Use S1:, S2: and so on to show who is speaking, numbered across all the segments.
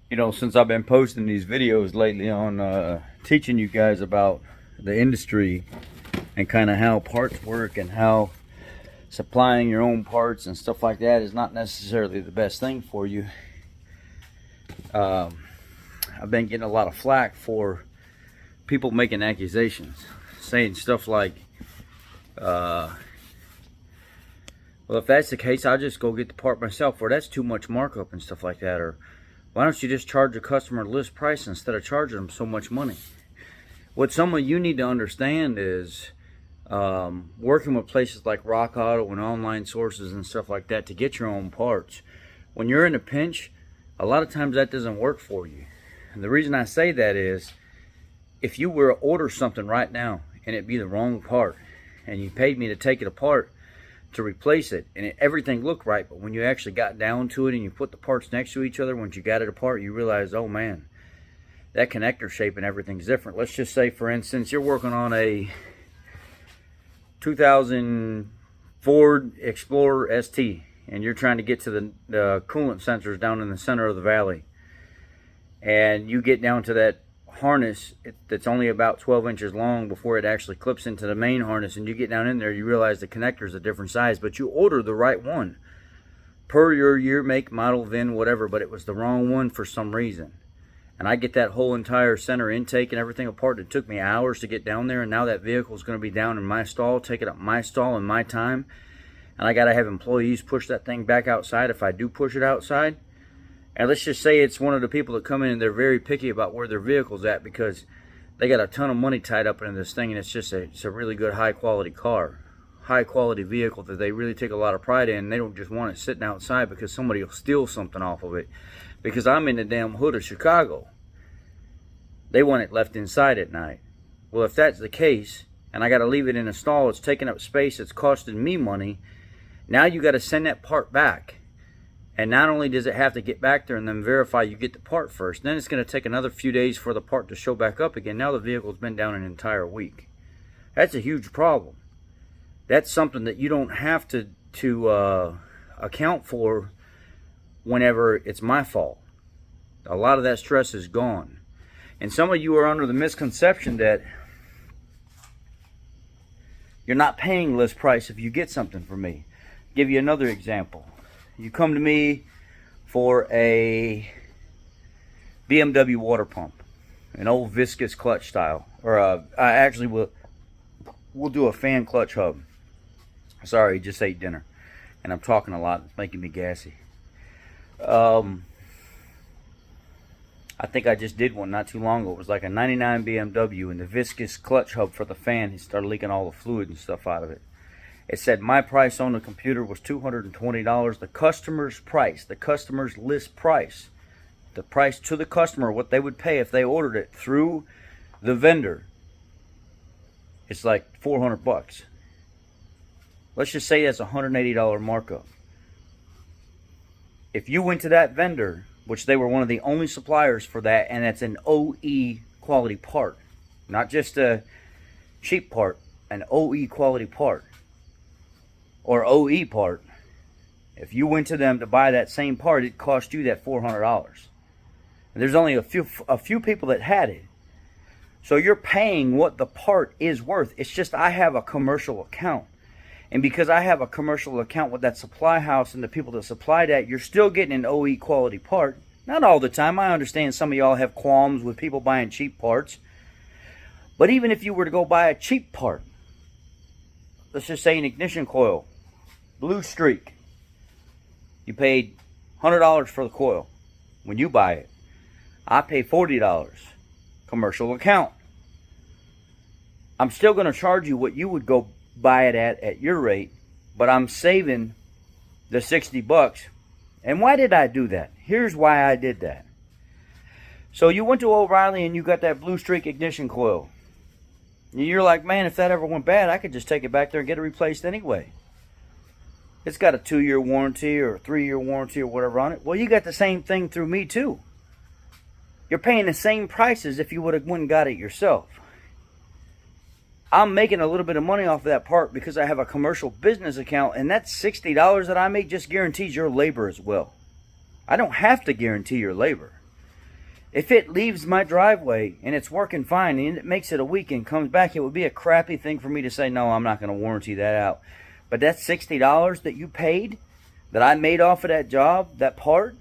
S1: Since I've been posting these videos lately on teaching you guys about the industry and kind of how parts work and how supplying your own parts and stuff like that is not necessarily the best thing for you. I've been getting a lot of flack for people making accusations, saying stuff like, well, if that's the case, I'll just go get the part myself, or that's too much markup and stuff like that, or why don't you just charge a customer list price instead of charging them so much money? What some of you need to understand is working with places like Rock Auto and online sources and stuff like that to get your own parts. When you're in a pinch, a lot of times that doesn't work for you. And the reason I say that is, if you were to order something right now and it be the wrong part, and you paid me to take it apart to replace it, and everything looked right, but when you actually got down to it and you put the parts next to each other, once you got it apart, you realize, oh man, that connector shape and everything's different. Let's just say, for instance, you're working on a 2000 Ford Explorer ST, and you're trying to get to the coolant sensors down in the center of the valley, and you get down to that harness that's only about 12 inches long before it actually clips into the main harness, and you get down in there, you realize the connector is a different size, but you order the right one per your year, make, model, VIN, whatever, but it was the wrong one for some reason. And I get that whole entire center intake and everything apart. It took me hours to get down there, and now that vehicle is going to be down in my stall, taking up my stall and my time, and I got to have employees push that thing back outside if I do push it outside. And let's just say it's one of the people that come in and they're very picky about where their vehicle's at because they got a ton of money tied up into this thing, and it's a really good high quality car, high quality vehicle that they really take a lot of pride in. They don't just want it sitting outside because somebody will steal something off of it. Because I'm in the damn hood of Chicago. They want it left inside at night. Well, if that's the case, and I got to leave it in a stall, it's taking up space, it's costing me money. Now you got to send that part back. And not only does it have to get back there and then verify you get the part first, then it's going to take another few days for the part to show back up again. Now the vehicle's been down an entire week. That's a huge problem. That's something that you don't have to account for whenever it's my fault. A lot of that stress is gone. And some of you are under the misconception that you're not paying list price if you get something from me. I'll give you another example. You come to me for a BMW water pump, an old viscous clutch style, or I actually we'll do a fan clutch hub. Sorry, just ate dinner, and I'm talking a lot. It's making me gassy. I think I just did one not too long ago. It was like a 99 BMW, and the viscous clutch hub for the fan, he started leaking all the fluid and stuff out of it. It said my price on the computer was $220. The customer's price, the customer's list price, the price to the customer, what they would pay if they ordered it through the vendor, it's like 400 bucks. Let's just say that's a $180 markup. If you went to that vendor, which they were one of the only suppliers for that, and that's an OE quality part, not just a cheap part, an OE quality part, or OE part. If you went to them to buy that same part, it cost you that $400. And there's only a few people that had it. So you're paying what the part is worth. It's just I have a commercial account. And because I have a commercial account with that supply house and the people that supply that, you're still getting an OE quality part. Not all the time. I understand some of y'all have qualms with people buying cheap parts. But even if you were to go buy a cheap part, let's just say an ignition coil, Blue Streak, you paid $100 for the coil when you buy it. I pay $40, commercial account. I'm still going to charge you what you would go buy it at your rate, but I'm saving the 60 bucks. And why did I do that? Here's why I did that. So you went to O'Reilly and you got that Blue Streak ignition coil. And you're like, man, if that ever went bad, I could just take it back there and get it replaced anyway. It's got a 2-year warranty or a 3-year warranty or whatever on it. Well, you got the same thing through me too. You're paying the same price as if you would have went and got it yourself. I'm making a little bit of money off of that part because I have a commercial business account, and that $60 that I make just guarantees your labor as well. I don't have to guarantee your labor. If it leaves my driveway and it's working fine and it makes it a week and comes back, it would be a crappy thing for me to say, no, I'm not going to warranty that out. But that $60 that you paid, that I made off of that job, that part,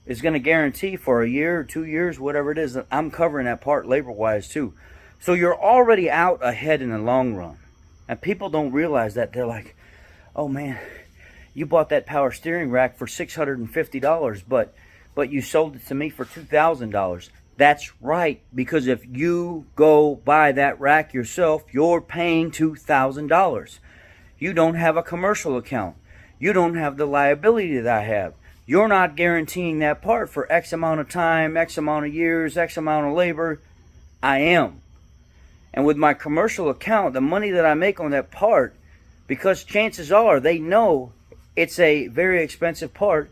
S1: is going to guarantee for a year or 2 years, whatever it is, that I'm covering that part labor-wise too. So you're already out ahead in the long run. And people don't realize that. They're like, oh man, you bought that power steering rack for $650, but you sold it to me for $2,000. That's right, because if you go buy that rack yourself, you're paying $2,000. You don't have a commercial account. You don't have the liability that I have. You're not guaranteeing that part for X amount of time, X amount of years, X amount of labor. I am. And with my commercial account, the money that I make on that part, because chances are they know it's a very expensive part,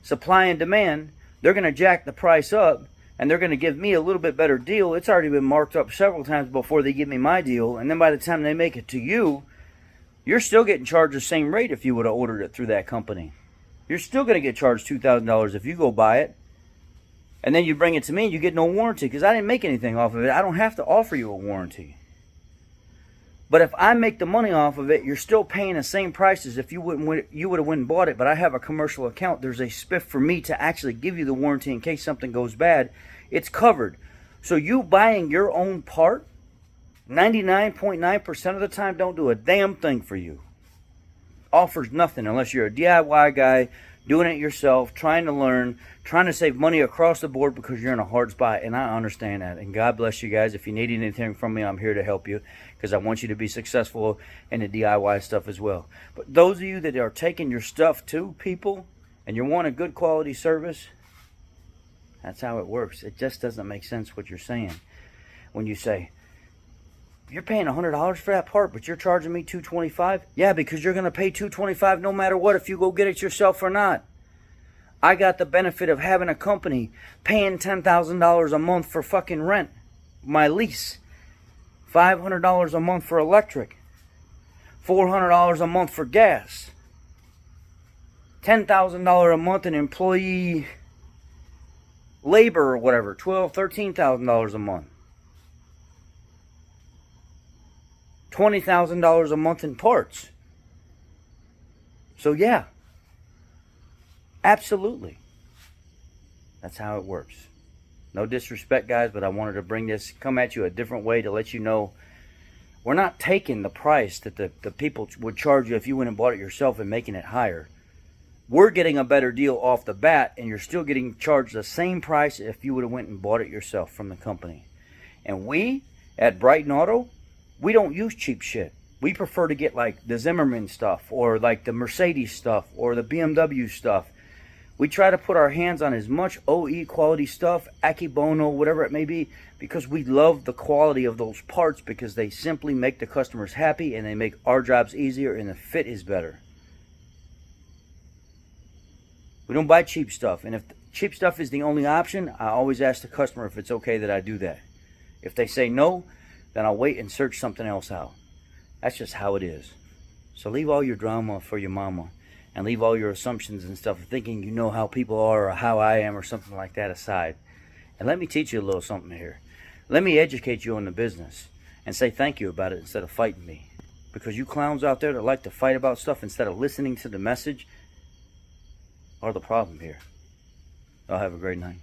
S1: supply and demand, they're going to jack the price up and they're going to give me a little bit better deal. It's already been marked up several times before they give me my deal. And then by the time they make it to you, you're still getting charged the same rate if you would have ordered it through that company. You're still going to get charged $2,000 if you go buy it. And then you bring it to me and you get no warranty because I didn't make anything off of it. I don't have to offer you a warranty. But if I make the money off of it, you're still paying the same price as if you would have went and bought it. But I have a commercial account. There's a spiff for me to actually give you the warranty in case something goes bad. It's covered. So you buying your own part, 99.9% of the time, don't do a damn thing for you. Offers nothing unless you're a DIY guy doing it yourself, trying to learn, trying to save money across the board because you're in a hard spot. And I understand that. And God bless you guys. If you need anything from me, I'm here to help you because I want you to be successful in the DIY stuff as well. But those of you that are taking your stuff to people and you want a good quality service, that's how it works. It just doesn't make sense what you're saying when you say, you're paying $100 for that part, but you're charging me $225? Yeah, because you're going to pay $225 no matter what if you go get it yourself or not. I got the benefit of having a company paying $10,000 a month for fucking rent, my lease, $500 a month for electric, $400 a month for gas, $10,000 a month in employee labor or whatever, $12,000, $13,000 a month. $20,000 a month in parts. So yeah, absolutely. That's how it works. No disrespect, guys, but I wanted to bring this, come at you a different way to let you know we're not taking the price that the people would charge you if you went and bought it yourself and making it higher. We're getting a better deal off the bat, and you're still getting charged the same price if you would have went and bought it yourself from the company. And we, at Brighton Auto, we don't use cheap shit. We prefer to get like the Zimmerman stuff or like the Mercedes stuff or the BMW stuff. We try to put our hands on as much OE quality stuff, Akebono, whatever it may be, because we love the quality of those parts because they simply make the customers happy and they make our jobs easier and the fit is better. We don't buy cheap stuff. And if cheap stuff is the only option, I always ask the customer if it's okay that I do that. If they say no, then I'll wait and search something else out. That's just how it is. So leave all your drama for your mama and leave all your assumptions and stuff, thinking you know how people are or how I am or something like that aside. And let me teach you a little something here. Let me educate you on the business and say thank you about it instead of fighting me. Because you clowns out there that like to fight about stuff instead of listening to the message are the problem here. Y'all have a great night.